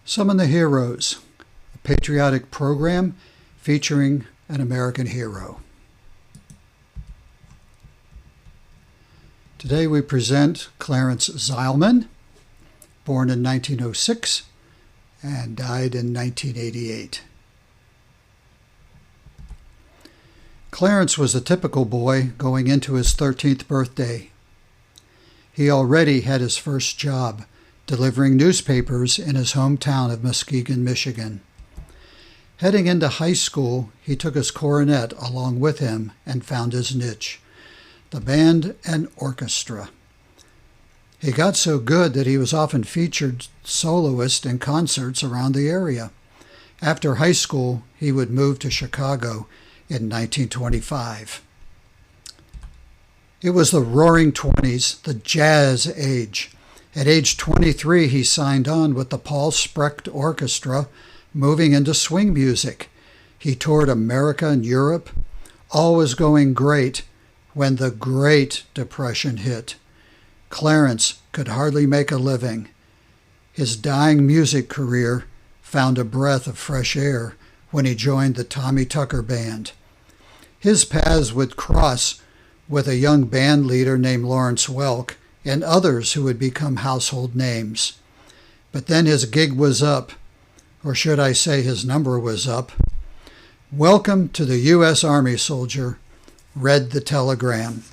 Summon the Heroes, a patriotic program featuring an American hero. Today we present Clarence Zylman, born in 1906 and died in 1988. Clarence was a typical boy going into his 13th birthday. He already had his first job, delivering newspapers in his hometown of Muskegon, Michigan. Heading into high school, he took his cornet along with him and found his niche, the band and orchestra. He got so good that he was often featured soloist in concerts around the area. After high school, he would move to Chicago in 1925. It was the Roaring Twenties, the jazz age. At age 23, he signed on with the Paul Sprecht Orchestra, moving into swing music. He toured America and Europe. All was going great when the Great Depression hit. Clarence could hardly make a living. His dying music career found a breath of fresh air when he joined the Tommy Tucker Band. His paths would cross with a young band leader named Lawrence Welk and others who would become household names. But then his gig was up, or should I say his number was up. "Welcome to the U.S. Army, soldier," read the telegram.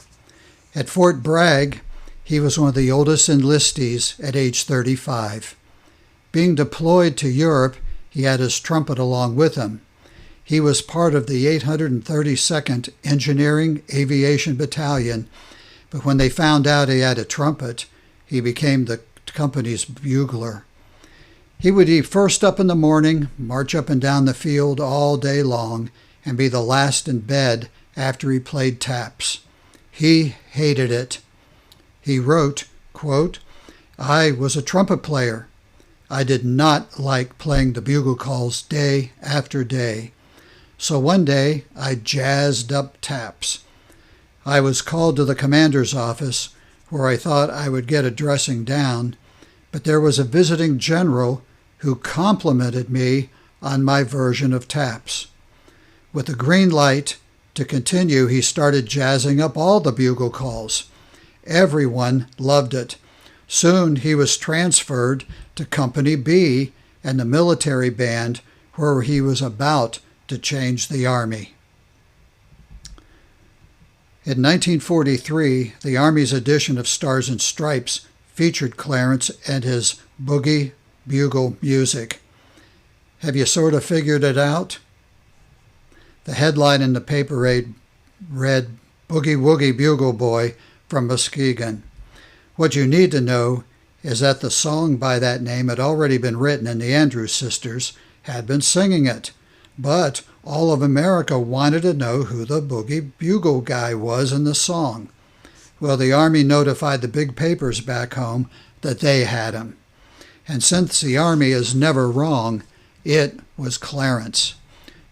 At Fort Bragg, he was one of the oldest enlistees at age 35. Being deployed to Europe, he had his trumpet along with him. He was part of the 832nd Engineering Aviation Battalion, but when they found out he had a trumpet, he became the company's bugler. He would be first up in the morning, march up and down the field all day long, and be the last in bed after he played taps. He hated it. He wrote, quote, "I was a trumpet player. I did not like playing the bugle calls day after day. So one day I jazzed up taps. I was called to the commander's office where I thought I would get a dressing down, but there was a visiting general who complimented me on my version of taps. With a green light to continue, he started jazzing up all the bugle calls. Everyone loved it. Soon he was transferred to Company B and the military band, where he was about to change the Army." In 1943, the Army's edition of Stars and Stripes featured Clarence and his boogie bugle music. Have you sort of figured it out? The headline in the paper read, "Boogie Woogie Bugle Boy from Muskegon." What you need to know is that the song by that name had already been written and the Andrews Sisters had been singing it. But all of America wanted to know who the boogie bugle guy was in the song. Well, the Army notified the big papers back home that they had him. And since the Army is never wrong, it was Clarence.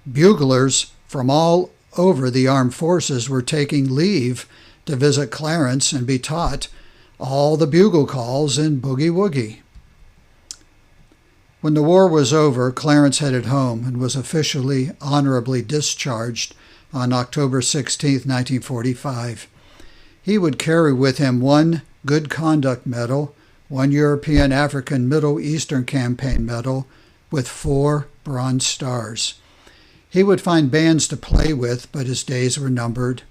Buglers from all over the armed forces were taking leave to visit Clarence and be taught all the bugle calls in Boogie Woogie. When the war was over, Clarence headed home and was officially honorably discharged on October 16, 1945. He would carry with him one Good Conduct Medal, one European African Middle Eastern Campaign Medal, with 4 Bronze Stars. He would find bands to play with, but his days were numbered.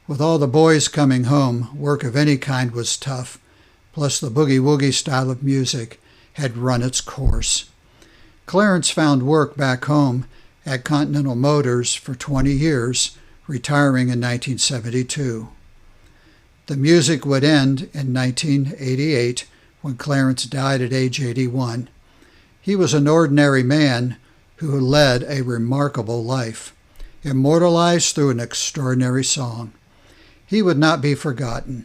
With all the boys coming home, work of any kind was tough, plus the boogie woogie style of music had run its course. Clarence found work back home at Continental Motors for 20 years, retiring in 1972. The music would end in 1988 when Clarence died at age 81. He was an ordinary man who led a remarkable life, immortalized through an extraordinary song. He would not be forgotten.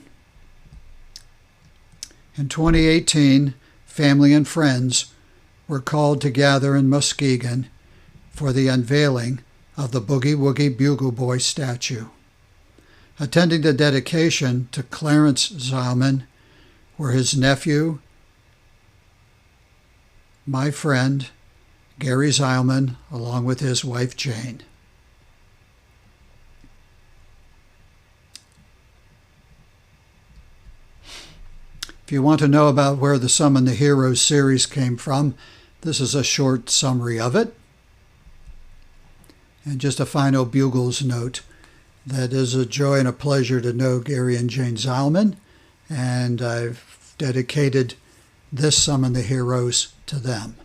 In 2018, family and friends were called to gather in Muskegon for the unveiling of the Boogie Woogie Bugle Boy statue. Attending the dedication to Clarence Zylman were his nephew, my friend, Gary Zylman, along with his wife, Jane. If you want to know about where the Summon the Heroes series came from, this is a short summary of it. And just a final Bugles note. That is a joy and a pleasure to know Gary and Jane Zylman, and I've dedicated this Summon the Heroes to them.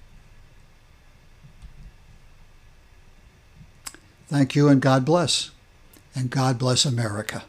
Thank you and God bless. And God bless America.